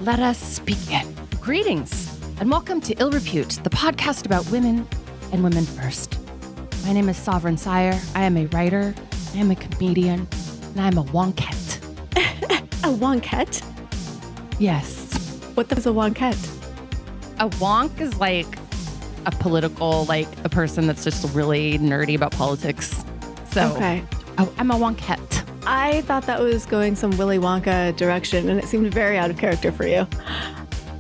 Let us begin. Greetings, and welcome to Ill Repute, the podcast about women and women first. My name is Sovereign Sire. I am a writer, I am a comedian, and I am a wonkette. A wonkette? Yes. What is a wonkette? A wonk is like a political, like a person that's just really nerdy about politics. So, okay. I'm a wonkette. I thought that was going some Willy Wonka direction, and it seemed very out of character for you.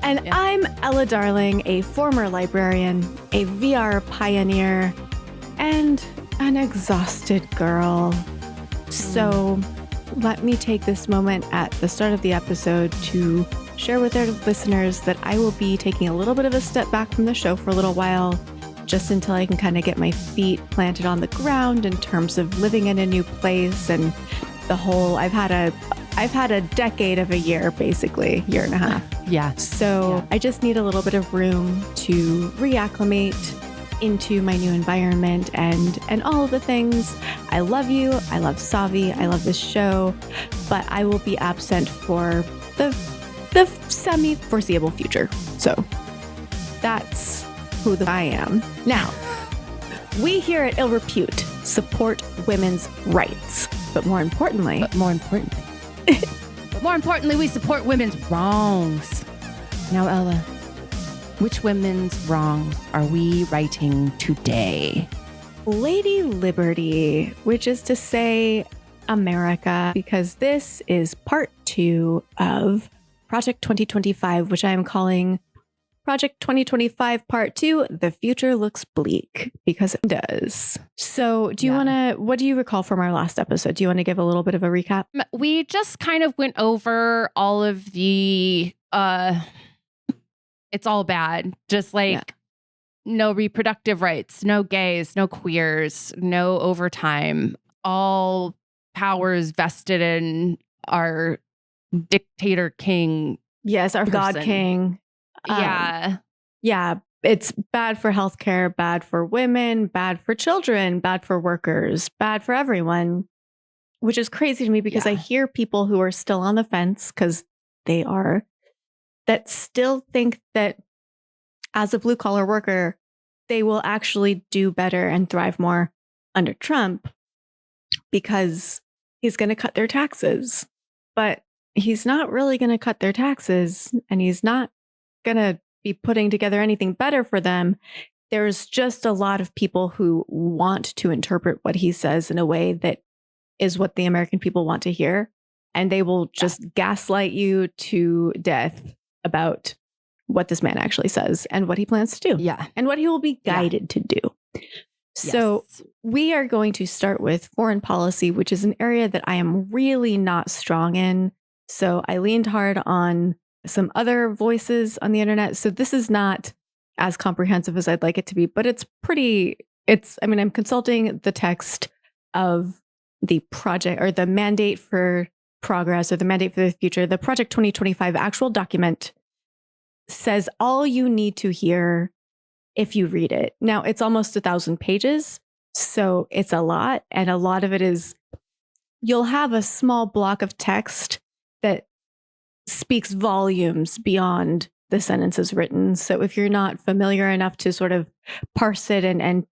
And yeah. I'm Ella Darling, a former librarian, a VR pioneer, and an exhausted girl. So let me take this moment at the start of the episode to share with our listeners that I will be taking a little bit of a step back from the show for a little while, just until I can kind of get my feet planted on the ground in terms of living in a new place and the whole, I've had a decade of a year, basically, year and a half. Yeah. So I just need a little bit of room to reacclimate into my new environment and all of the things. I love you. I love Savi. I love this show, but I will be absent for the semi-foreseeable future. So that's who I am. Now, we here at Ill Repute support women's rights. But more importantly, we support women's wrongs. Now, Ella, which women's wrongs are we righting today? Lady Liberty, which is to say America, because this is part 2 of Project 2025, which I am calling Project 2025 Part 2, The Future Looks Bleak, because it does. So do you want to, what do you recall from our last episode? Do you want to give a little bit of a recap? We just kind of went over all of the, it's all bad. Just like no reproductive rights, no gays, no queers, no overtime, all powers vested in our dictator king. Yes, our person. God king. Yeah, it's bad for healthcare, bad for women, bad for children, bad for workers, bad for everyone, which is crazy to me because I hear people who are still on the fence, because they are, that still think that as a blue collar worker, they will actually do better and thrive more under Trump because he's going to cut their taxes. But he's not really going to cut their taxes, and he's not going to be putting together anything better for them. There's just a lot of people who want to interpret what he says in a way that is what the American people want to hear. And they will just gaslight you to death about what this man actually says and what he plans to do. Yeah. And what he will be guided to do. So we are going to start with foreign policy, which is an area that I am really not strong in. So I leaned hard on some other voices on the internet. So this is not as comprehensive as I'd like it to be, but I'm consulting the text of the project, or the mandate for progress, or the mandate for the future. The Project 2025 actual document says all you need to hear if you read it. Now, it's almost 1,000 pages, so it's a lot. And a lot of it is, you'll have a small block of text that speaks volumes beyond the sentences written. So if you're not familiar enough to sort of parse it and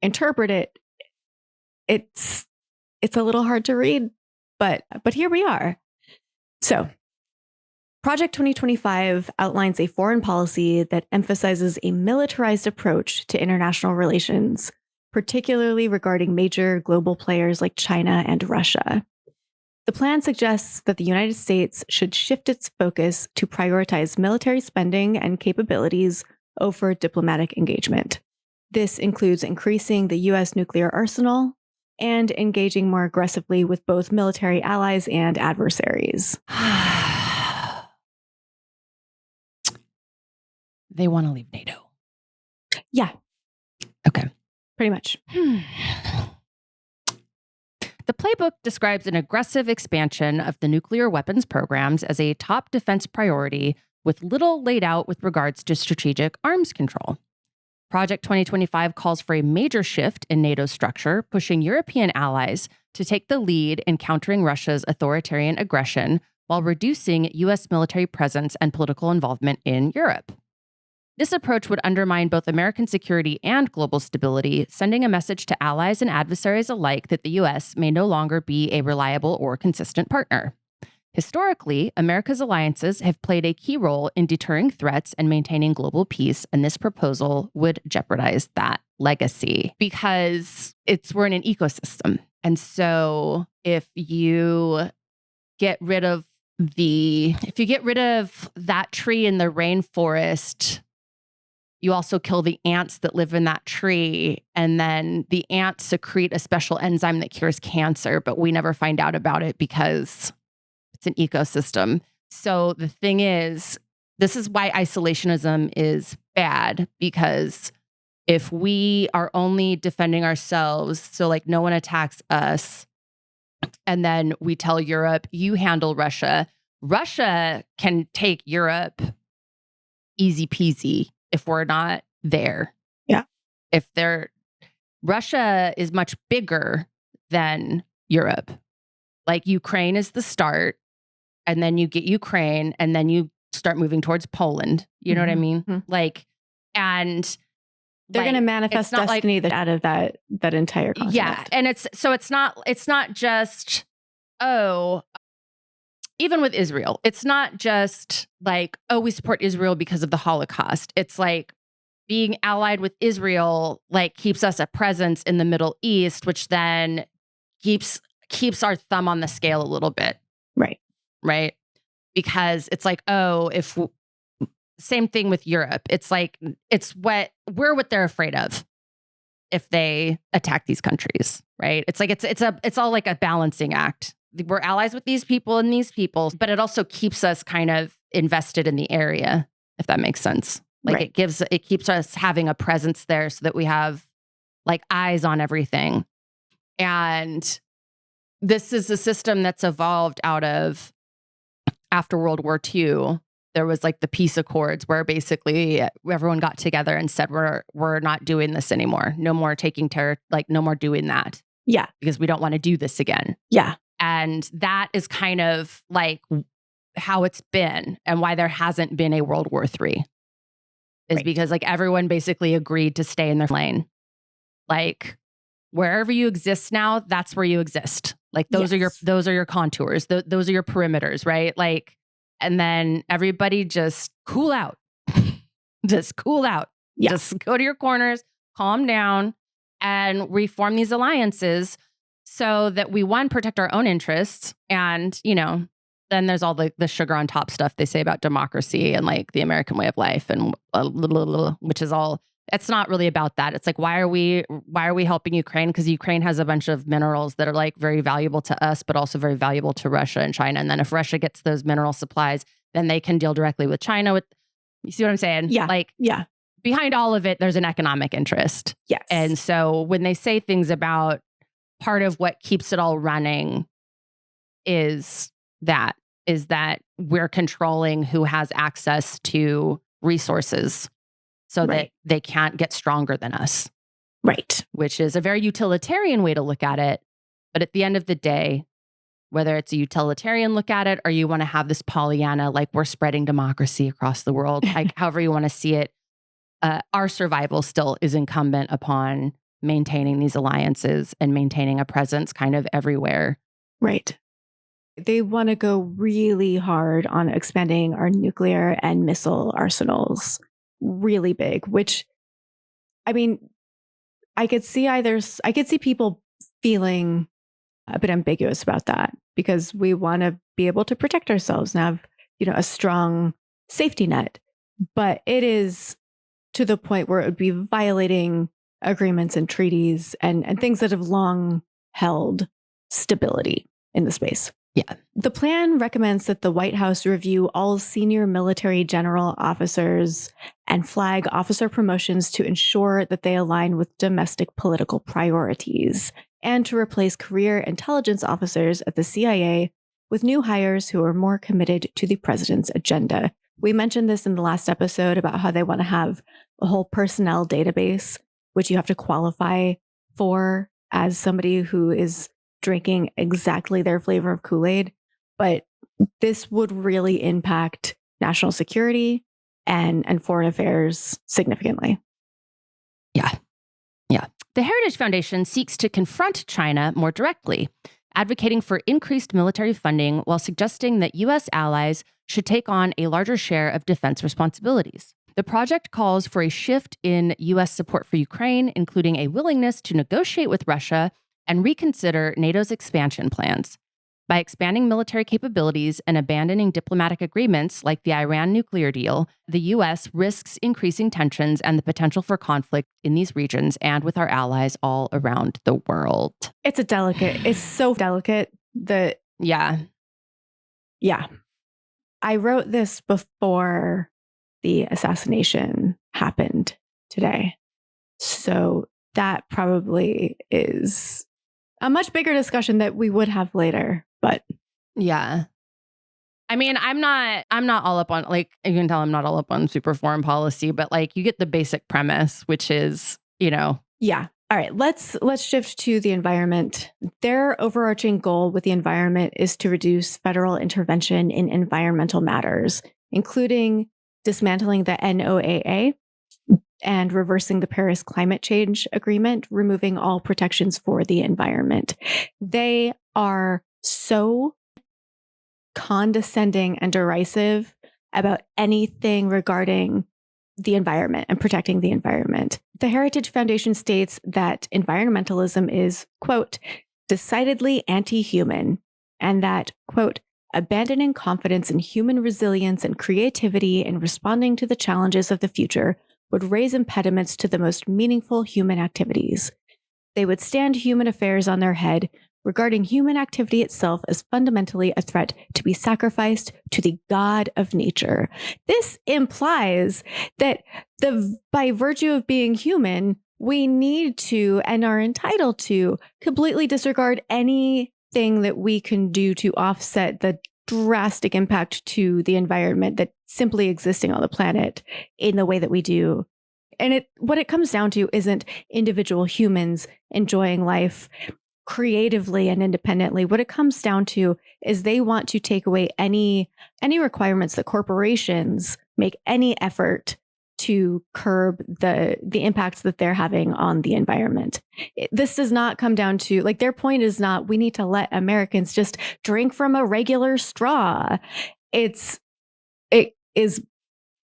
interpret it, it's a little hard to read, but here we are. So Project 2025 outlines a foreign policy that emphasizes a militarized approach to international relations, particularly regarding major global players like China and Russia. The plan suggests that the United States should shift its focus to prioritize military spending and capabilities over diplomatic engagement. This includes increasing the U.S. nuclear arsenal and engaging more aggressively with both military allies and adversaries. They want to leave NATO. Yeah. Okay. Pretty much. The playbook describes an aggressive expansion of the nuclear weapons programs as a top defense priority, with little laid out with regards to strategic arms control. Project 2025 calls for a major shift in NATO's structure, pushing European allies to take the lead in countering Russia's authoritarian aggression while reducing U.S. military presence and political involvement in Europe. This approach would undermine both American security and global stability, sending a message to allies and adversaries alike that the U.S. may no longer be a reliable or consistent partner. Historically, America's alliances have played a key role in deterring threats and maintaining global peace, and this proposal would jeopardize that legacy because we're in an ecosystem. And so if you get rid of that tree in the rainforest, you also kill the ants that live in that tree, and then the ants secrete a special enzyme that cures cancer, but we never find out about it because it's an ecosystem. So the thing is, this is why isolationism is bad, because if we are only defending ourselves, so like no one attacks us, and then we tell Europe, you handle Russia, Russia can take Europe easy peasy if we're not there. Yeah. Russia is much bigger than Europe. Like Ukraine is the start, and then you get Ukraine, and then you start moving towards Poland. You know what I mean? Mm-hmm. And they're going to manifest destiny out of that entire continent. Yeah. And it's not just, even with Israel, it's not just like, we support Israel because of the Holocaust. It's like being allied with Israel, like keeps us a presence in the Middle East, which then keeps our thumb on the scale a little bit. Right. Because it's like, same thing with Europe. It's like, we're what they're afraid of if they attack these countries, right? It's like, it's all like a balancing act. We're allies with these people and these people, but it also keeps us kind of invested in the area, if that makes sense. Like it keeps us having a presence there so that we have like eyes on everything. And this is a system that's evolved out of after World War II. There was like the peace accords where basically everyone got together and said, we're not doing this anymore. No more taking terror, like no more doing that. Yeah. Because we don't want to do this again. Yeah. And that is kind of like how it's been, and why there hasn't been a World War III is because like everyone basically agreed to stay in their lane. Like wherever you exist now, that's where you exist. Like those are your contours. Those are your perimeters, right? Like, and then everybody just cool out. Just cool out. Yeah. Just go to your corners, calm down, and reform these alliances so that we, one, protect our own interests. And, then there's all the sugar on top stuff they say about democracy and like the American way of life and which is all, it's not really about that. It's like, why are we helping Ukraine? Because Ukraine has a bunch of minerals that are like very valuable to us, but also very valuable to Russia and China. And then if Russia gets those mineral supplies, then they can deal directly with China. You see what I'm saying? Yeah. Like, yeah. Behind all of it, there's an economic interest. Yes. And so when they say things about part of what keeps it all running is that we're controlling who has access to resources so that they can't get stronger than us. Right. Which is a very utilitarian way to look at it. But at the end of the day, whether it's a utilitarian look at it or you want to have this Pollyanna, like we're spreading democracy across the world, like however you want to see it, our survival still is incumbent upon maintaining these alliances and maintaining a presence kind of everywhere. Right. They want to go really hard on expanding our nuclear and missile arsenals really big, which, I mean, I could see people feeling a bit ambiguous about that because we want to be able to protect ourselves and have, a strong safety net. But it is to the point where it would be violating agreements and treaties and things that have long held stability in the space. Yeah. The plan recommends that the White House review all senior military general officers and flag officer promotions to ensure that they align with domestic political priorities, and to replace career intelligence officers at the CIA with new hires who are more committed to the president's agenda. We mentioned this in the last episode about how they want to have a whole personnel database, which you have to qualify for as somebody who is drinking exactly their flavor of Kool-Aid. But this would really impact national security and foreign affairs significantly. Yeah. The Heritage Foundation seeks to confront China more directly, advocating for increased military funding while suggesting that U.S. allies should take on a larger share of defense responsibilities. The project calls for a shift in U.S. support for Ukraine, including a willingness to negotiate with Russia and reconsider NATO's expansion plans. By expanding military capabilities and abandoning diplomatic agreements like the Iran nuclear deal, the U.S. risks increasing tensions and the potential for conflict in these regions and with our allies all around the world. It's so delicate that... Yeah. I wrote this before the assassination happened today. So that probably is a much bigger discussion that we would have later. But yeah, I mean, I'm not all up on, like, you can tell I'm not all up on super foreign policy, but like you get the basic premise, which is, Yeah. All right, let's shift to the environment. Their overarching goal with the environment is to reduce federal intervention in environmental matters, including dismantling the NOAA and reversing the Paris Climate Change Agreement, removing all protections for the environment. They are so condescending and derisive about anything regarding the environment and protecting the environment. The Heritage Foundation states that environmentalism is, quote, decidedly anti-human, and that, quote, abandoning confidence in human resilience and creativity in responding to the challenges of the future would raise impediments to the most meaningful human activities. They would stand human affairs on their head, regarding human activity itself as fundamentally a threat to be sacrificed to the God of nature. This implies that by virtue of being human, we need to and are entitled to completely disregard anything that we can do to offset the drastic impact to the environment that simply existing on the planet in the way that we do. And what it comes down to isn't individual humans enjoying life creatively and independently. What it comes down to is they want to take away any requirements that corporations make any effort to curb the impacts that they're having on the environment. This does not come down to, like, their point is not, we need to let Americans just drink from a regular straw. It is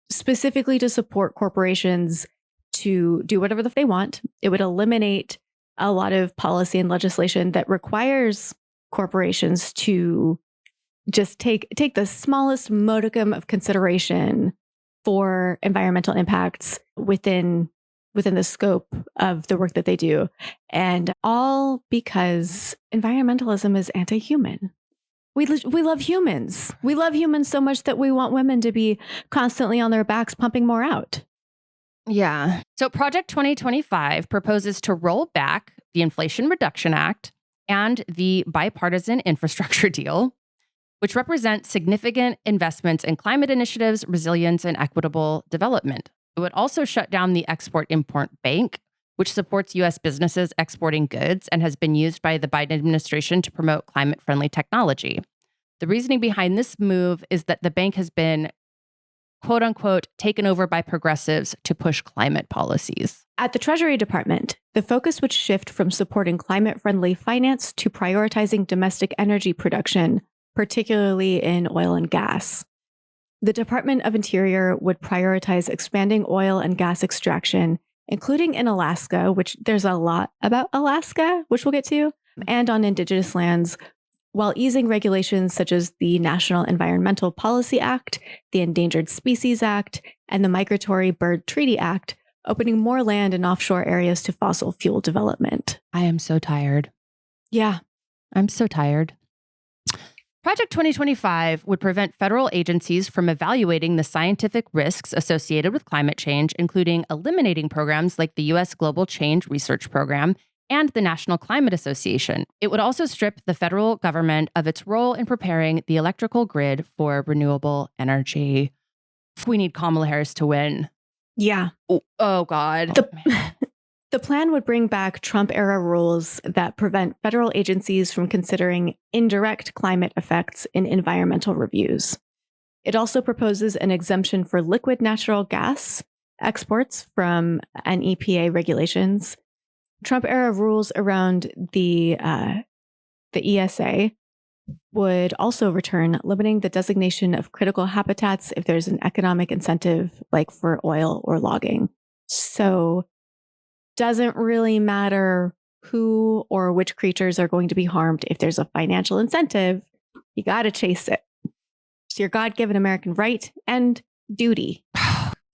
specifically to support corporations to do whatever they want. It would eliminate a lot of policy and legislation that requires corporations to just take the smallest modicum of consideration for environmental impacts within the scope of the work that they do. And all because environmentalism is anti-human. We love humans. We love humans so much that we want women to be constantly on their backs pumping more out. Yeah. So Project 2025 proposes to roll back the Inflation Reduction Act and the bipartisan infrastructure deal, which represent significant investments in climate initiatives, resilience, and equitable development. It would also shut down the Export-Import Bank, which supports U.S. businesses exporting goods and has been used by the Biden administration to promote climate-friendly technology. The reasoning behind this move is that the bank has been, quote unquote, taken over by progressives to push climate policies. At the Treasury Department, the focus would shift from supporting climate-friendly finance to prioritizing domestic energy production, particularly in oil and gas. The Department of Interior would prioritize expanding oil and gas extraction, including in Alaska, which there's a lot about Alaska, which we'll get to, and on indigenous lands, while easing regulations such as the National Environmental Policy Act, the Endangered Species Act, and the Migratory Bird Treaty Act, opening more land in offshore areas to fossil fuel development. I am so tired. Yeah. I'm so tired. Project 2025 would prevent federal agencies from evaluating the scientific risks associated with climate change, including eliminating programs like the U.S. Global Change Research Program and the National Climate Association. It would also strip the federal government of its role in preparing the electrical grid for renewable energy. We need Kamala Harris to win. Yeah. Oh God. The plan would bring back Trump-era rules that prevent federal agencies from considering indirect climate effects in environmental reviews. It also proposes an exemption for liquid natural gas exports from an EPA regulations. Trump-era rules around the ESA would also return, limiting the designation of critical habitats if there's an economic incentive, like for oil or logging. So doesn't really matter who or which creatures are going to be harmed. If there's a financial incentive, you got to chase it. It's your God-given American right and duty.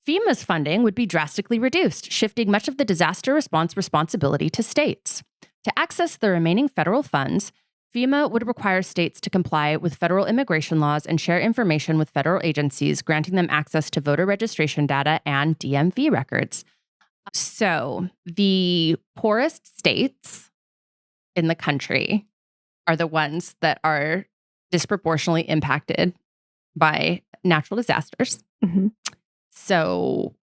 FEMA's funding would be drastically reduced, shifting much of the disaster response responsibility to states. To access the remaining federal funds, FEMA would require states to comply with federal immigration laws and share information with federal agencies, granting them access to voter registration data and DMV records. So the poorest states in the country are the ones that are disproportionately impacted by natural disasters. Mm-hmm. So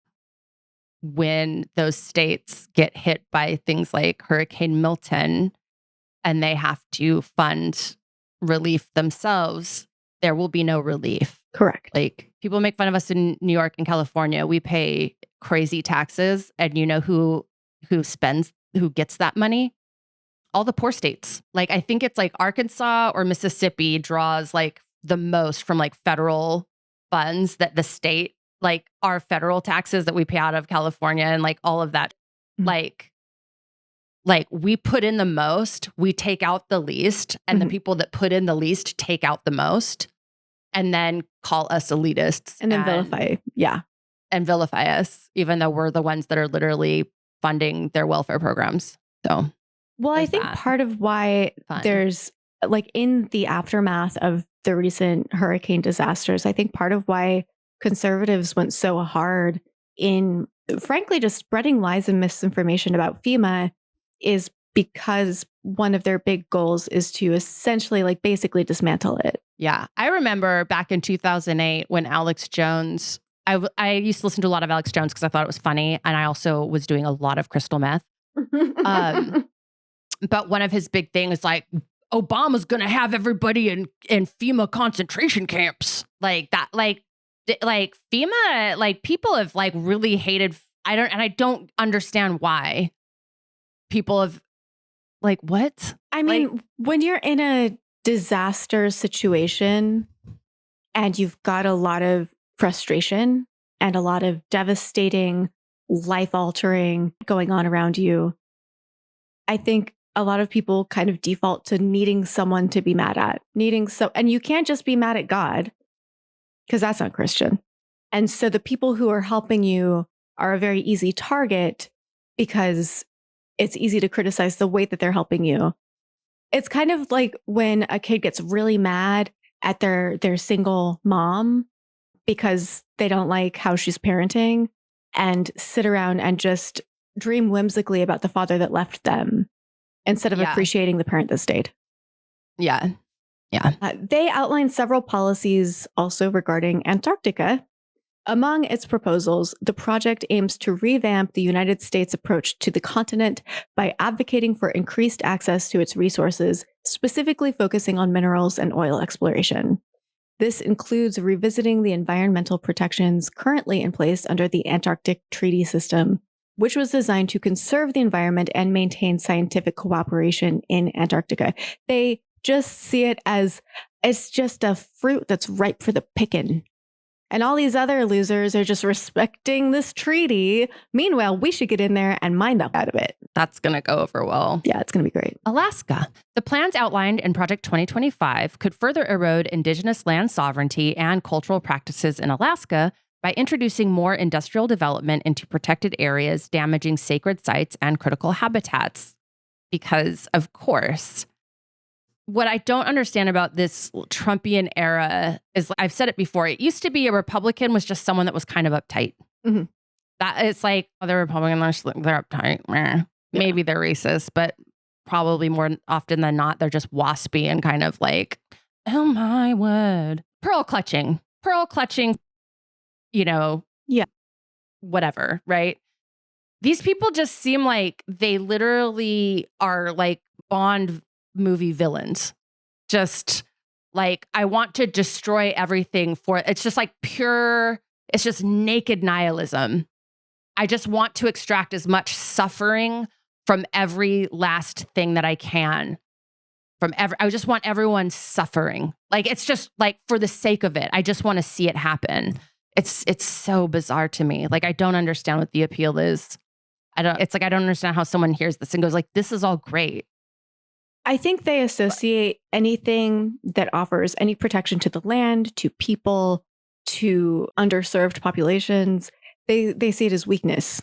when those states get hit by things like Hurricane Milton and they have to fund relief themselves, there will be no relief. Correct. Like, people make fun of us in New York and California. We pay crazy taxes, and you know who gets that money? All the poor states. Like, I think it's like Arkansas or Mississippi draws like the most from like federal funds that the state, like our federal taxes that we pay out of California and like all of that. Mm-hmm. Like we put in the most, we take out the least, and mm-hmm. the people that put in the least take out the most, and then call us elitists and then vilify. Yeah. And vilify us, even though we're the ones that are literally funding their welfare programs. So, well, I think part of why there's like in the aftermath of the recent hurricane disasters, I think part of why conservatives went so hard in, frankly, just spreading lies and misinformation about FEMA is because one of their big goals is to essentially like basically dismantle it. Yeah. I remember back in 2008 when Alex Jones, I used to listen to a lot of Alex Jones because I thought it was funny. And I also was doing a lot of crystal meth. But one of his big things is like, Obama's going to have everybody in FEMA concentration camps. Like that, like FEMA, like people have like really hated, I don't understand why people have like, what? I mean, like, when you're in a disaster situation and you've got a lot of frustration and a lot of devastating, life-altering going on around you, I think a lot of people kind of default to needing someone to be mad at, and you can't just be mad at God because that's not Christian. And so the people who are helping you are a very easy target because it's easy to criticize the way that they're helping you. It's kind of like when a kid gets really mad at their single mom because they don't like how she's parenting and sit around and just dream whimsically about the father that left them instead of appreciating the parent that stayed. Yeah. Yeah. They outlined several policies also regarding Antarctica. Among its proposals, the project aims to revamp the United States approach to the continent by advocating for increased access to its resources, specifically focusing on minerals and oil exploration. This includes revisiting the environmental protections currently in place under the Antarctic Treaty System, which was designed to conserve the environment and maintain scientific cooperation in Antarctica. They just see it as it's just a fruit that's ripe for the picking. And all these other losers are just respecting this treaty. Meanwhile, we should get in there and mine the out of it. That's going to go over well. Yeah, it's going to be great. Alaska. The plans outlined in Project 2025 could further erode indigenous land sovereignty and cultural practices in Alaska by introducing more industrial development into protected areas, damaging sacred sites and critical habitats. Because, of course, what I don't understand about this Trumpian era is, I've said it before, it used to be a Republican was just someone that was kind of uptight. Mm-hmm. That it's like, oh, they're Republican, they're uptight. Yeah. Maybe they're racist, but probably more often than not, they're just waspy and kind of like, oh my word. Pearl clutching, you know, yeah, whatever, right? These people just seem like they literally are like Bond movie villains. Just like, I want to destroy everything it's just like it's just naked nihilism. I just want to extract as much suffering from every last thing that I can. I just want everyone suffering. Like, it's just like for the sake of it. I just want to see it happen. It's so bizarre to me. Like, I don't understand what the appeal is. I don't understand how someone hears this and goes like, this is all great. I think they associate anything that offers any protection to the land, to people, to underserved populations. They see it as weakness.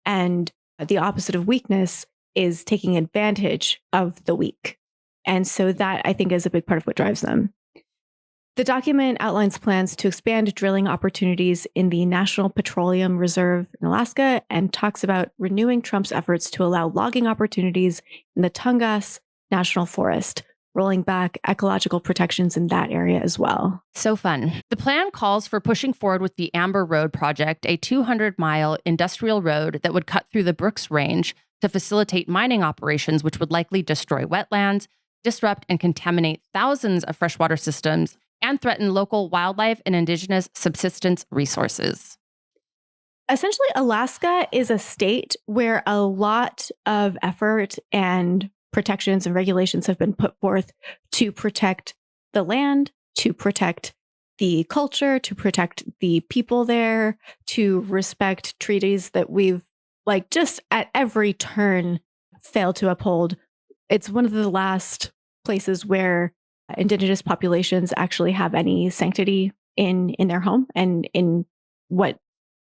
And the opposite of weakness is taking advantage of the weak. And so that, I think, is a big part of what drives them. The document outlines plans to expand drilling opportunities in the National Petroleum Reserve in Alaska and talks about renewing Trump's efforts to allow logging opportunities in the Tongass National Forest, rolling back ecological protections in that area as well. So fun. The plan calls for pushing forward with the Amber Road project, a 200-mile industrial road that would cut through the Brooks Range to facilitate mining operations, which would likely destroy wetlands, disrupt and contaminate thousands of freshwater systems, and threaten local wildlife and indigenous subsistence resources. Essentially, Alaska is a state where a lot of effort and protections and regulations have been put forth to protect the land, to protect the culture, to protect the people there, to respect treaties that we've, like, just at every turn failed to uphold. It's one of the last places where indigenous populations actually have any sanctity in their home and in what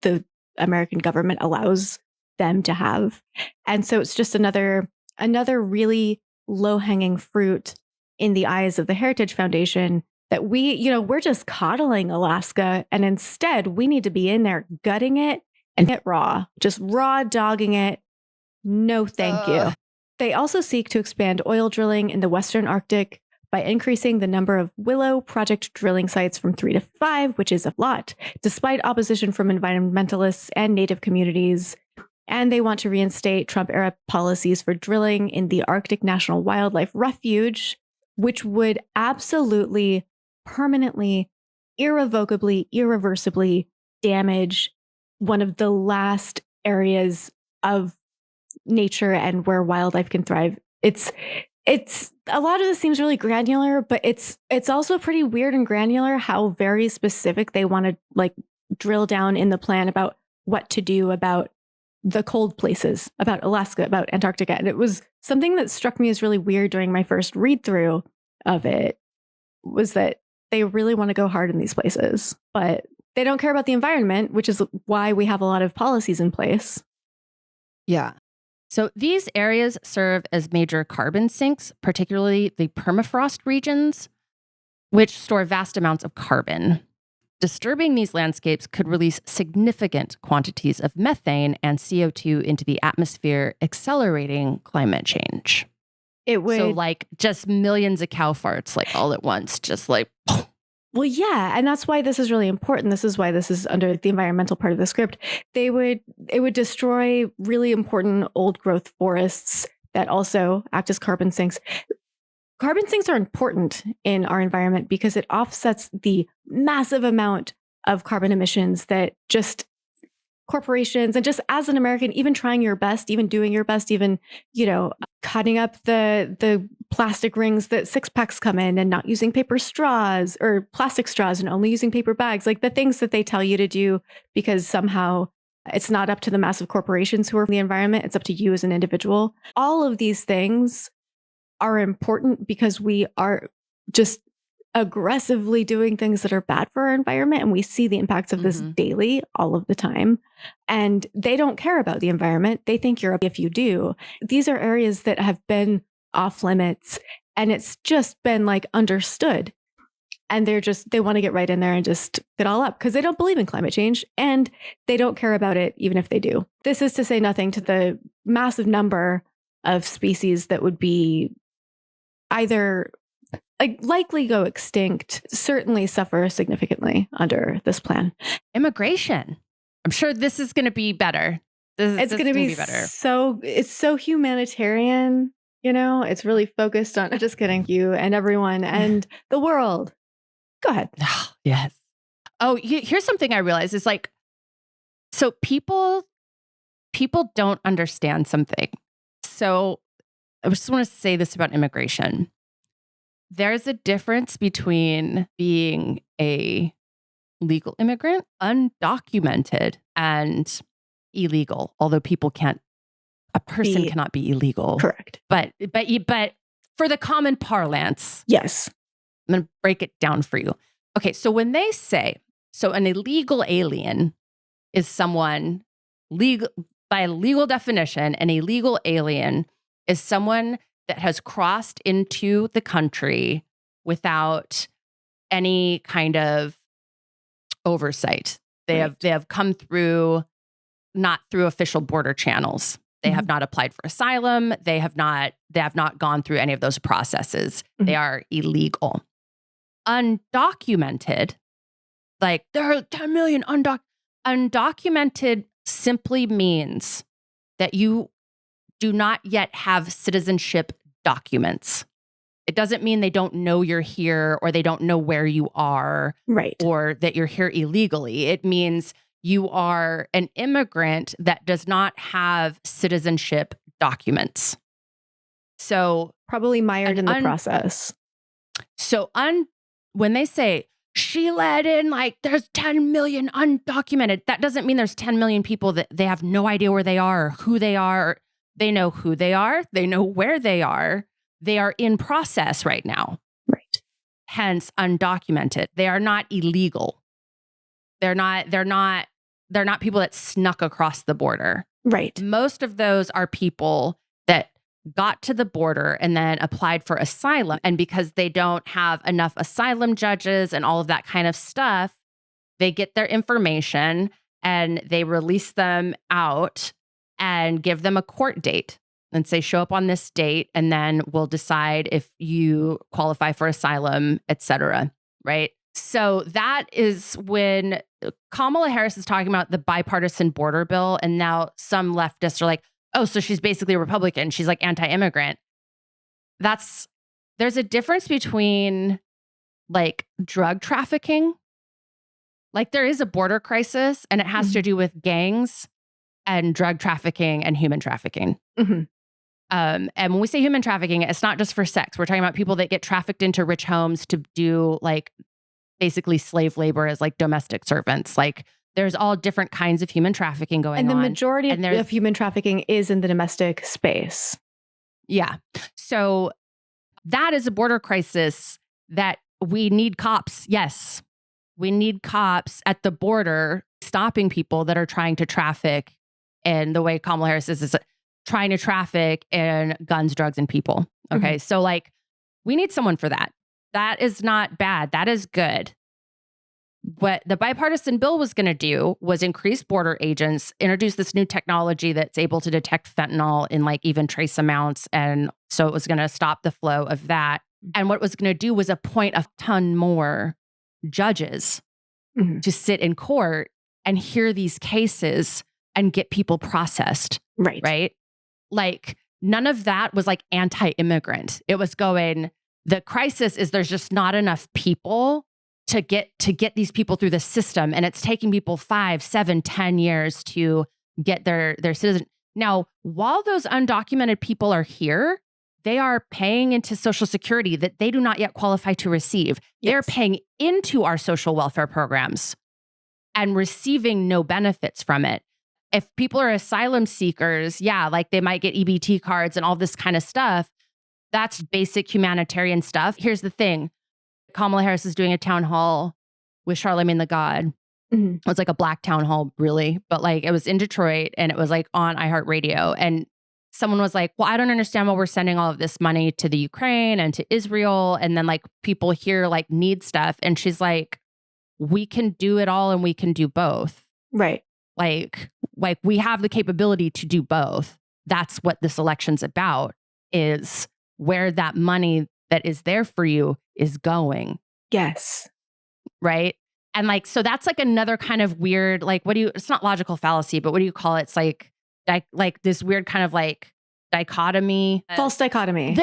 the American government allows them to have. And so it's just another really low-hanging fruit in the eyes of the Heritage Foundation that we're just coddling Alaska, and instead we need to be in there gutting it and get raw, just raw dogging it. No, thank you. They also seek to expand oil drilling in the Western Arctic by increasing the number of Willow Project drilling sites from 3 to 5, which is a lot, despite opposition from environmentalists and Native communities. And they want to reinstate Trump-era policies for drilling in the Arctic National Wildlife Refuge, which would absolutely, permanently, irrevocably, irreversibly damage one of the last areas of nature and where wildlife can thrive. It's a lot of this seems really granular, but it's also pretty weird and granular how very specific they want to like drill down in the plan about what to do about the cold places, about Alaska, about Antarctica. And it was something that struck me as really weird during my first read through of it, was that they really want to go hard in these places, but they don't care about the environment, which is why we have a lot of policies in place. Yeah. So these areas serve as major carbon sinks, particularly the permafrost regions, which store vast amounts of carbon. Disturbing these landscapes could release significant quantities of methane and CO2 into the atmosphere, accelerating climate change. It would. So like just millions of cow farts, like all at once, just like. Well, yeah. And that's why this is really important. This is why this is under the environmental part of the script. It would destroy really important old growth forests that also act as carbon sinks. Carbon sinks are important in our environment because it offsets the massive amount of carbon emissions that just corporations, and just as an American, even trying your best, even doing your best, even, cutting up the plastic rings that six packs come in and not using paper straws or plastic straws and only using paper bags, like the things that they tell you to do because somehow it's not up to the massive corporations who are in the environment. It's up to you as an individual. All of these things are important because we are just aggressively doing things that are bad for our environment. And we see the impacts of this daily, all of the time. And they don't care about the environment. They think you're up if you do. These are areas that have been off limits, and it's just been like understood. And they want to get right in there and just get all up because they don't believe in climate change and they don't care about it, even if they do. This is to say nothing to the massive number of species that would be either likely go extinct, certainly suffer significantly under this plan. Immigration. I'm sure this is going to be better. It's going to be better. It's so humanitarian, it's really focused on, just kidding, you and everyone and the world. Go ahead. Yes. Oh, here's something I realized is like, so people don't understand something. So I just want to say this about immigration. There's a difference between being a legal immigrant, undocumented, and illegal. Although a person cannot be illegal. Correct. But for the common parlance, yes, I'm going to break it down for you. Okay, so when they say, so an illegal alien is someone legal by legal definition, an illegal alien is someone that has crossed into the country without any kind of oversight. They have come through not through official border channels. They have not applied for asylum. They have not gone through any of those processes. They are illegal. Undocumented, like there are 10 million undocumented simply means that you do not yet have citizenship documents. It doesn't mean they don't know you're here or they don't know where you are, right, or that you're here illegally. It means you are an immigrant that does not have citizenship documents. So probably mired in the process. So when they say she let in like there's 10 million undocumented, that doesn't mean there's 10 million people that they have no idea where they are or who they are. They know who they are. They know where they are. They are in process right now. Right. Hence undocumented. They are not illegal. They're not people that snuck across the border. Right. Most of those are people that got to the border and then applied for asylum. And because they don't have enough asylum judges and all of that kind of stuff, they get their information and they release them out and give them a court date and say, show up on this date, and then we'll decide if you qualify for asylum, et cetera. Right? So that is when Kamala Harris is talking about the bipartisan border bill. And now some leftists are like, oh, so she's basically a Republican. She's like anti-immigrant. There's a difference between like drug trafficking. Like there is a border crisis and it has to do with gangs and drug trafficking and human trafficking. And when we say human trafficking, it's not just for sex. We're talking about people that get trafficked into rich homes to do like basically slave labor as like domestic servants. Like there's all different kinds of human trafficking going on. And the majority of human trafficking is in the domestic space. Yeah. So that is a border crisis that we need cops. Yes. We need cops at the border stopping people that are trying to traffic. And the way Kamala Harris is trying to traffic in guns, drugs, and people. Okay. So like we need someone for that. That is not bad. That is good. What the bipartisan bill was going to do was increase border agents, introduce this new technology that's able to detect fentanyl in like even trace amounts. And so it was going to stop the flow of that. And what it was going to do was appoint a ton more judges to sit in court and hear these cases and get people processed. Right. Right. Like none of that was like anti-immigrant. It was going, the crisis is there's just not enough people to get these people through the system. And it's taking people 5, 7, 10 years to get their citizen. Now, while those undocumented people are here, they are paying into Social Security that they do not yet qualify to receive. Yes. They're paying into our social welfare programs and receiving no benefits from it. If people are asylum seekers, yeah, like they might get EBT cards and all this kind of stuff. That's basic humanitarian stuff. Here's the thing. Kamala Harris is doing a town hall with Charlemagne the God. It was like a black town hall, really. But like it was in Detroit and it was like on iHeartRadio. And someone was like, well, I don't understand why we're sending all of this money to the Ukraine and to Israel. And then like people here like need stuff. And she's like, we can do it all and we can do both. Right. Like we have the capability to do both. That's what this election's about, is where that money that is there for you is going. Yes. Right. And like, so that's like another kind of weird, like, it's not logical fallacy, but what do you call it? It's like like this weird kind of like dichotomy. False dichotomy.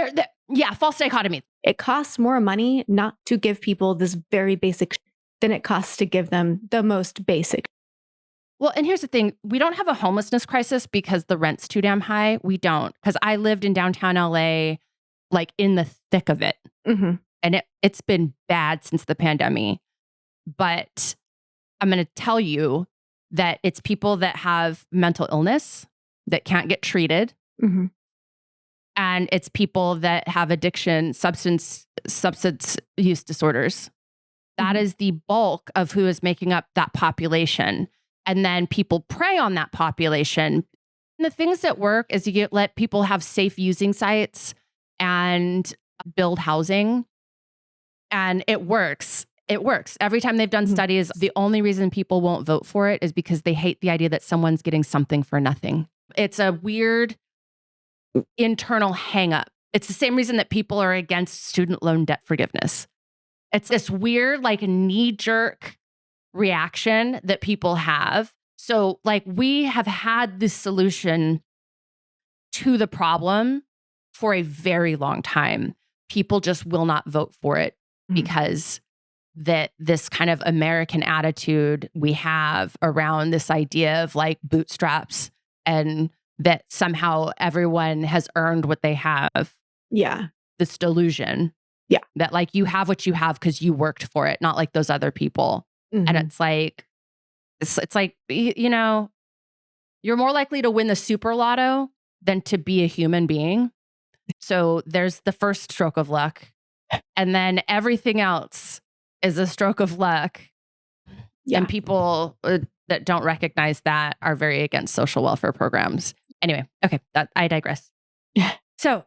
Yeah, false dichotomy. It costs more money not to give people this very basic than it costs to give them the most basic. Well, and here's the thing. We don't have a homelessness crisis because the rent's too damn high. We don't. Because I lived in downtown LA, like in the thick of it. Mm-hmm. And it's been bad since the pandemic. But I'm going to tell you that it's people that have mental illness that can't get treated. Mm-hmm. And it's people that have addiction, substance use disorders. That is the bulk of who is making up that population. And then people prey on that population. And the things that work is let people have safe using sites and build housing. And it works. It works. Every time they've done studies, the only reason people won't vote for it is because they hate the idea that someone's getting something for nothing. It's a weird internal hang up. It's the same reason that people are against student loan debt forgiveness. It's this weird, like, knee-jerk reaction that people have. So, like, we have had this solution to the problem for a very long time. People just will not vote for it because that this kind of American attitude we have around this idea of like bootstraps and that somehow everyone has earned what they have. Yeah. This delusion. Yeah. That like you have what you have because you worked for it, not like those other people. And it's like, it's like, you know, you're more likely to win the super lotto than to be a human being. So there's the first stroke of luck. And then everything else is a stroke of luck. Yeah. And people that don't recognize that are very against social welfare programs. Anyway, okay, I digress. So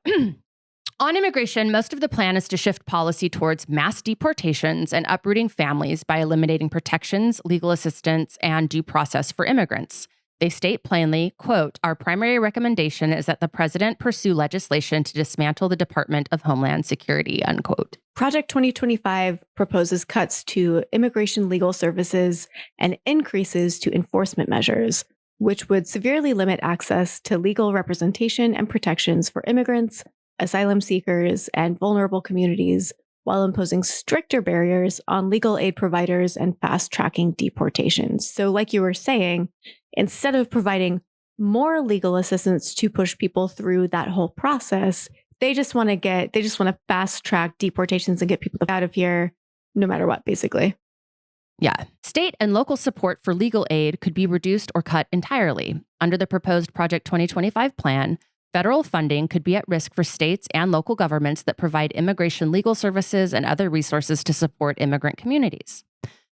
on immigration, most of the plan is to shift policy towards mass deportations and uprooting families by eliminating protections, legal assistance, and due process for immigrants. They state plainly, quote, "Our primary recommendation is that the president pursue legislation to dismantle the Department of Homeland Security," unquote. Project 2025 proposes cuts to immigration legal services and increases to enforcement measures, which would severely limit access to legal representation and protections for immigrants, asylum seekers, and vulnerable communities, while imposing stricter barriers on legal aid providers and fast-tracking deportations. So like you were saying, instead of providing more legal assistance to push people through that whole process, they just want to fast-track deportations and get people out of here no matter what, basically. Yeah. State and local support for legal aid could be reduced or cut entirely. Under the proposed Project 2025 plan, federal funding could be at risk for states and local governments that provide immigration legal services and other resources to support immigrant communities.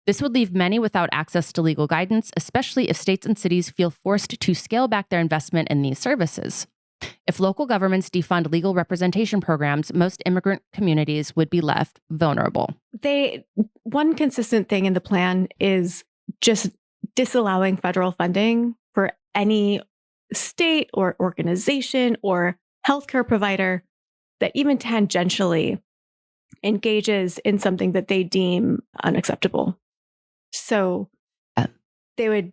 This would leave many without access to legal guidance, especially if states and cities feel forced to scale back their investment in these services. If local governments defund legal representation programs, most immigrant communities would be left vulnerable. One consistent thing in the plan is just disallowing federal funding for any state or organization or healthcare provider that even tangentially engages in something that they deem unacceptable. So they would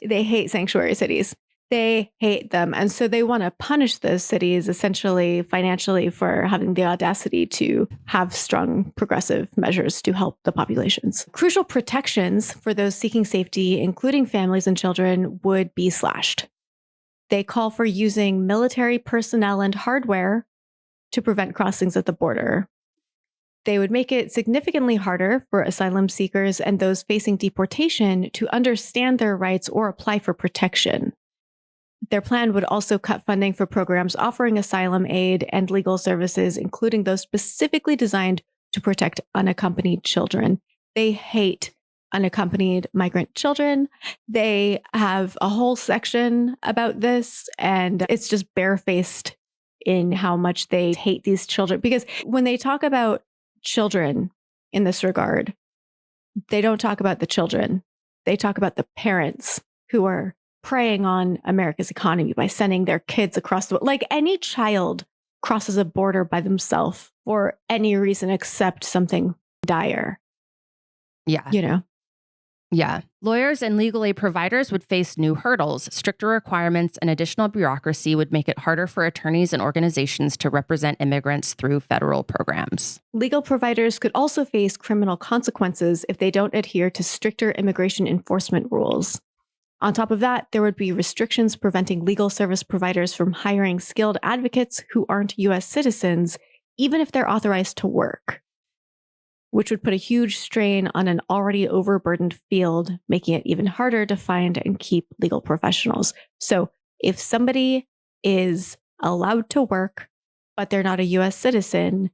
they hate sanctuary cities. They hate them. And so they want to punish those cities essentially financially for having the audacity to have strong progressive measures to help the populations. Crucial protections for those seeking safety, including families and children, would be slashed. They call for using military personnel and hardware to prevent crossings at the border. They would make it significantly harder for asylum seekers and those facing deportation to understand their rights or apply for protection. Their plan would also cut funding for programs offering asylum aid and legal services, including those specifically designed to protect unaccompanied children. They hate unaccompanied migrant children. They have a whole section about this, and it's just barefaced in how much they hate these children. Because when they talk about children in this regard, they don't talk about the children. They talk about the parents who are preying on America's economy by sending their kids across the, like any child crosses a border by themselves for any reason except something dire. Yeah. You know? Yeah. Lawyers and legal aid providers would face new hurdles. Stricter requirements and additional bureaucracy would make it harder for attorneys and organizations to represent immigrants through federal programs. Legal providers could also face criminal consequences if they don't adhere to stricter immigration enforcement rules. On top of that, there would be restrictions preventing legal service providers from hiring skilled advocates who aren't U.S. citizens, even if they're authorized to work, which would put a huge strain on an already overburdened field, making it even harder to find and keep legal professionals. So if somebody is allowed to work, but they're not a U.S. citizen,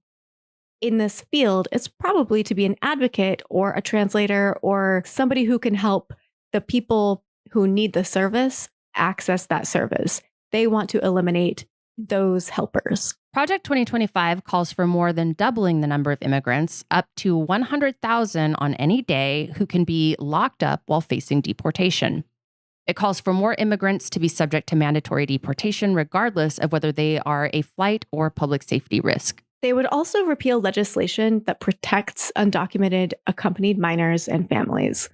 in this field, it's probably to be an advocate or a translator or somebody who can help the people who need the service access that service. They want to eliminate those helpers. Project 2025 calls for more than doubling the number of immigrants, up to 100,000 on any day, who can be locked up while facing deportation. It calls for more immigrants to be subject to mandatory deportation, regardless of whether they are a flight or public safety risk. They would also repeal legislation that protects undocumented accompanied minors and families.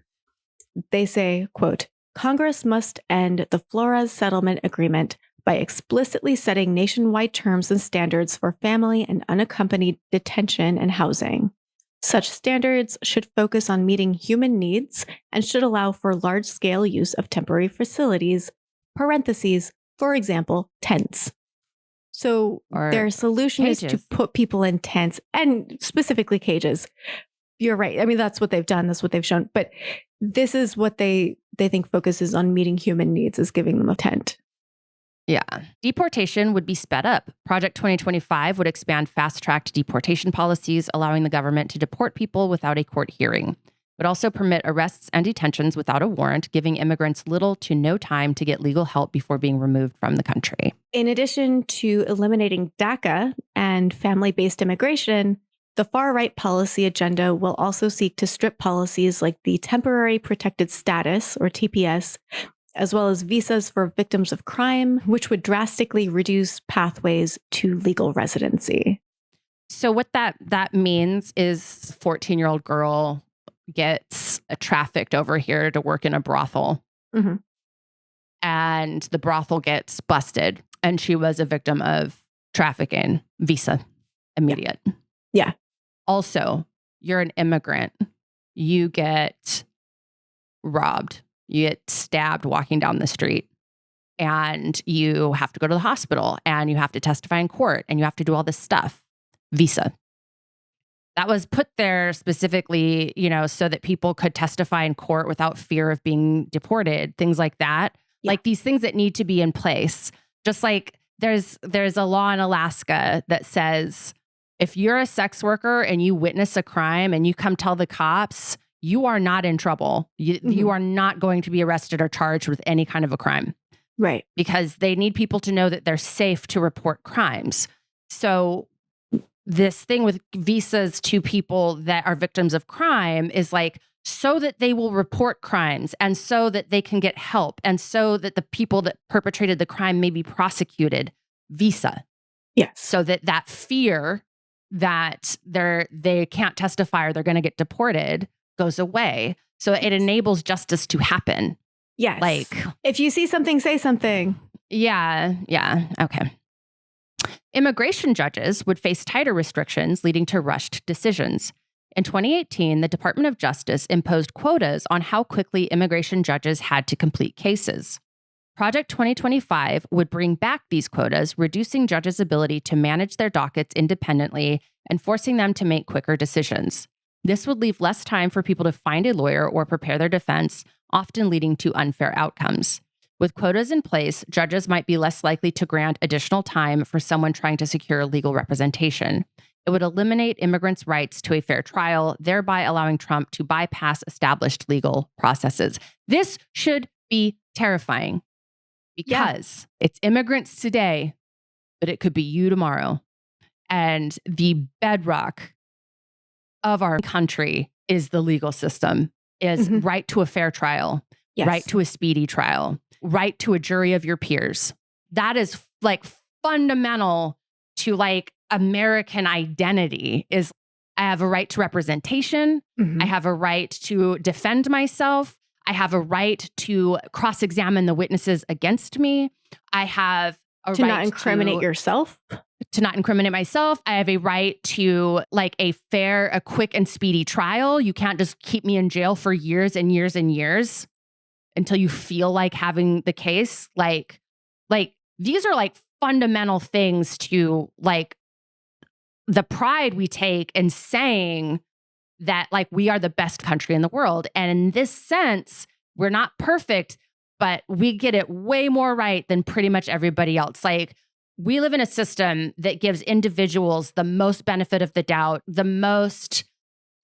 They say, quote, Congress must end the Flores Settlement Agreement by explicitly setting nationwide terms and standards for family and unaccompanied detention and housing. Such standards should focus on meeting human needs and should allow for large-scale use of temporary facilities, parentheses, for example, tents. So their solution is to put people in tents, and specifically cages. You're right. I mean, that's what they've done. That's what they've shown. But this is what they think focuses on meeting human needs, is giving them a tent. Yeah. Deportation would be sped up. Project 2025 would expand fast-tracked deportation policies, allowing the government to deport people without a court hearing. It would also permit arrests and detentions without a warrant, giving immigrants little to no time to get legal help before being removed from the country. In addition to eliminating DACA and family-based immigration, the far-right policy agenda will also seek to strip policies like the Temporary Protected Status, or TPS, as well as visas for victims of crime, which would drastically reduce pathways to legal residency. So what that means is a 14-year-old girl gets trafficked over here to work in a brothel. Mm-hmm. And the brothel gets busted. And she was a victim of trafficking. Visa. Immediate. Yeah. Also, you're an immigrant. You get robbed. You get stabbed walking down the street. And you have to go to the hospital. And you have to testify in court. And you have to do all this stuff. Visa. That was put there specifically, so that people could testify in court without fear of being deported, things like that. Yeah. Like these things that need to be in place. Just like there's a law in Alaska that says if you're a sex worker and you witness a crime and you come tell the cops, you are not in trouble. You are not going to be arrested or charged with any kind of a crime. Right. Because they need people to know that they're safe to report crimes. So this thing with visas to people that are victims of crime is like so that they will report crimes and so that they can get help and so that the people that perpetrated the crime may be prosecuted. Visa. Yes. So that fear that they can't testify or they're going to get deported goes away. So it enables justice to happen. Yes. Like if you see something, say something. Yeah. Okay. Immigration judges would face tighter restrictions, leading to rushed decisions. In 2018, the Department of Justice imposed quotas on how quickly immigration judges had to complete cases. Project 2025 would bring back these quotas, reducing judges' ability to manage their dockets independently and forcing them to make quicker decisions. This would leave less time for people to find a lawyer or prepare their defense, often leading to unfair outcomes. With quotas in place, judges might be less likely to grant additional time for someone trying to secure legal representation. It would eliminate immigrants' rights to a fair trial, thereby allowing Trump to bypass established legal processes. This should be terrifying because it's immigrants today, but it could be you tomorrow. And the bedrock of our country is the legal system, is right to a fair trial, right to a speedy trial, right to a jury of your peers. That is like fundamental to like American identity, is I have a right to representation. I have a right to defend myself. I have a right to cross-examine the witnesses against me. I have a right to not incriminate yourself. To not incriminate myself. I have a right to like a fair, a quick and speedy trial. You can't just keep me in jail for years and years and years until you feel like having the case. Like these are like fundamental things to like the pride we take in saying that like we are the best country in the world. And in this sense, we're not perfect, but we get it way more right than pretty much everybody else. Like we live in a system that gives individuals the most benefit of the doubt, the most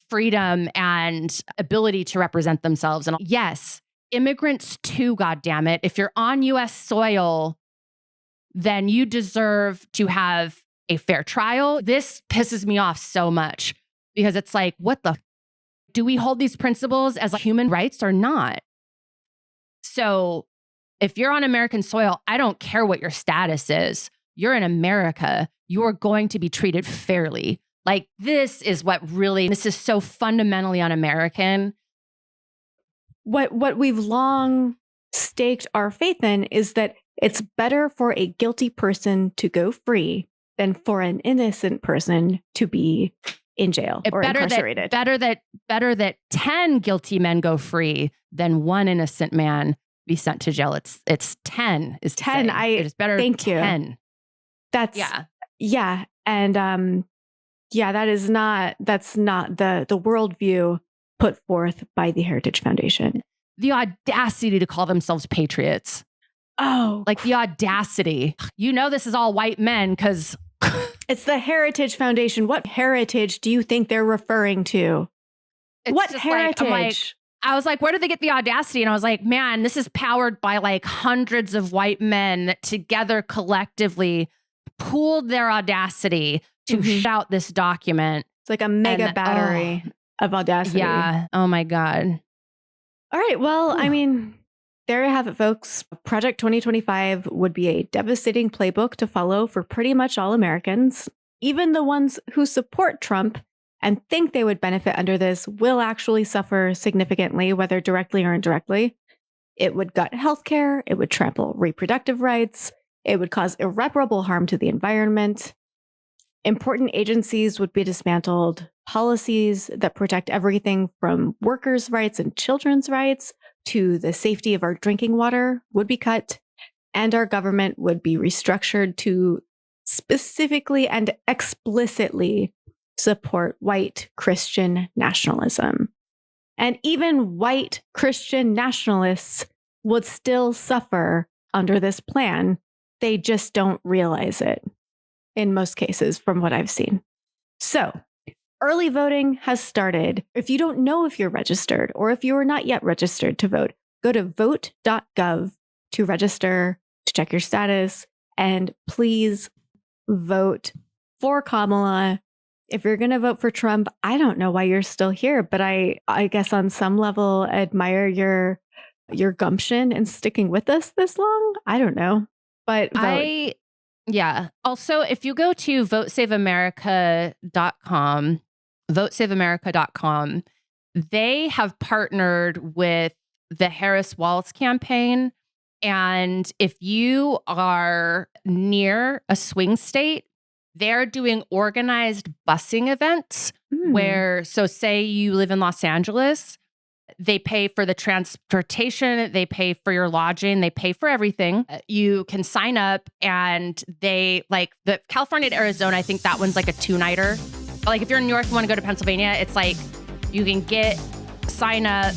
freedom and ability to represent themselves. And yes, immigrants too, goddammit. If you're on US soil, then you deserve to have a fair trial. This pisses me off so much because it's like, what the? Do we hold these principles as like human rights or not? So if you're on American soil, I don't care what your status is. You're in America. You are going to be treated fairly. Like this is this is so fundamentally un-American. What we've long staked our faith in is that it's better for a guilty person to go free than for an innocent person to be in jail or incarcerated. Better that 10 guilty men go free than one innocent man be sent to jail. It's 10 is 10. It is better. Thank 10. You. That's yeah. And that's not the worldview put forth by the Heritage Foundation. The audacity to call themselves patriots. Oh, like the audacity. You know, this is all white men because it's the Heritage Foundation. What heritage do you think they're referring to? What heritage? I was like, where did they get the audacity? And I was like, man, this is powered by like hundreds of white men that together collectively pooled their audacity to shout this document. It's like a mega battery of audacity. Yeah. Oh my God. All right. Well, I mean, there you have it, folks. Project 2025 would be a devastating playbook to follow for pretty much all Americans. Even the ones who support Trump and think they would benefit under this will actually suffer significantly, whether directly or indirectly. It would gut healthcare. It would trample reproductive rights. It would cause irreparable harm to the environment. Important agencies would be dismantled. Policies that protect everything from workers' rights and children's rights to the safety of our drinking water would be cut. And our government would be restructured to specifically and explicitly support white Christian nationalism. And even white Christian nationalists would still suffer under this plan. They just don't realize it in most cases from what I've seen. So early voting has started. If you don't know if you're registered or if you are not yet registered to vote, go to vote.gov to register, to check your status, and please vote for Kamala. If you're going to vote for Trump, I don't know why you're still here, but I guess on some level admire your gumption in sticking with us this long. I don't know, but vote. Yeah. Also, if you go to votesaveamerica.com, they have partnered with the Harris Wallace campaign. And if you are near a swing state, they're doing organized busing events where, so say you live in Los Angeles, they pay for the transportation, they pay for your lodging, they pay for everything. You can sign up and they like the California to Arizona, I think that one's like a 2-nighter. Like if you're in New York and want to go to Pennsylvania, it's like you can sign up,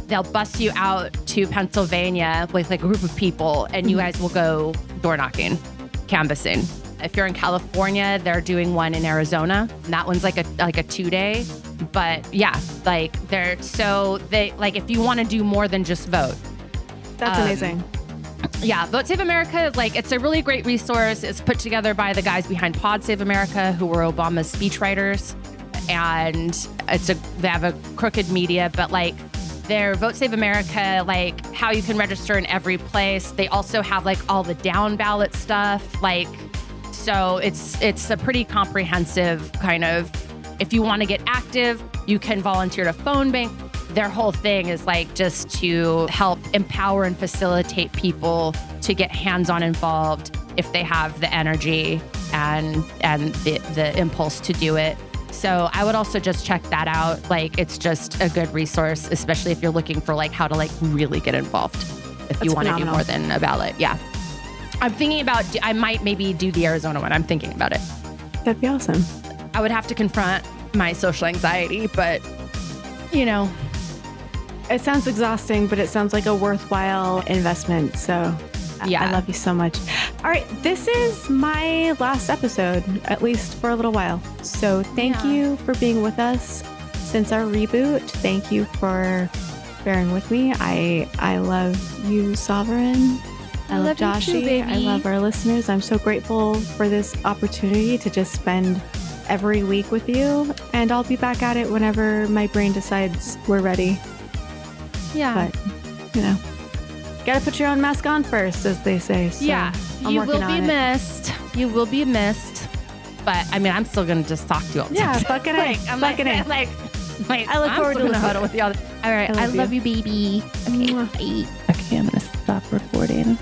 they'll bus you out to Pennsylvania with like a group of people and you guys will go door knocking, canvassing. If you're in California, they're doing one in Arizona. And that one's like a 2-day. But yeah, like if you want to do more than just vote. That's amazing. Yeah, Vote Save America, like it's a really great resource. It's put together by the guys behind Pod Save America, who were Obama's speechwriters. And they have a crooked media, but like their Vote Save America, like how you can register in every place. They also have like all the down ballot stuff. Like, so it's a pretty comprehensive kind of if you want to get active, you can volunteer to phone bank. Their whole thing is like just to help empower and facilitate people to get hands-on involved if they have the energy and the impulse to do it. So I would also just check that out. Like, it's just a good resource, especially if you're looking for like how to like really get involved. If you want to do more than a ballot. Yeah. I'm thinking about, I might maybe do the Arizona one. I'm thinking about it. That'd be awesome. I would have to confront my social anxiety, but you know. It sounds exhausting, but it sounds like a worthwhile investment. So yeah, I love you so much. All right. This is my last episode, at least for a little while. So thank you for being with us since our reboot. Thank you for bearing with me. I love you, Sovereign. I love Joshi. You too, I love our listeners. I'm so grateful for this opportunity to just spend every week with you. And I'll be back at it whenever my brain decides we're ready. Yeah. But, you know, gotta put your own mask on first, as they say. So yeah. You will be missed. You will be missed. But I mean, I'm still going to just talk to you all the time. Yeah, fuck it in. I'm fuck it in. I look forward to huddle with you all. All right. I love you, baby. Okay, I'm going to stop recording.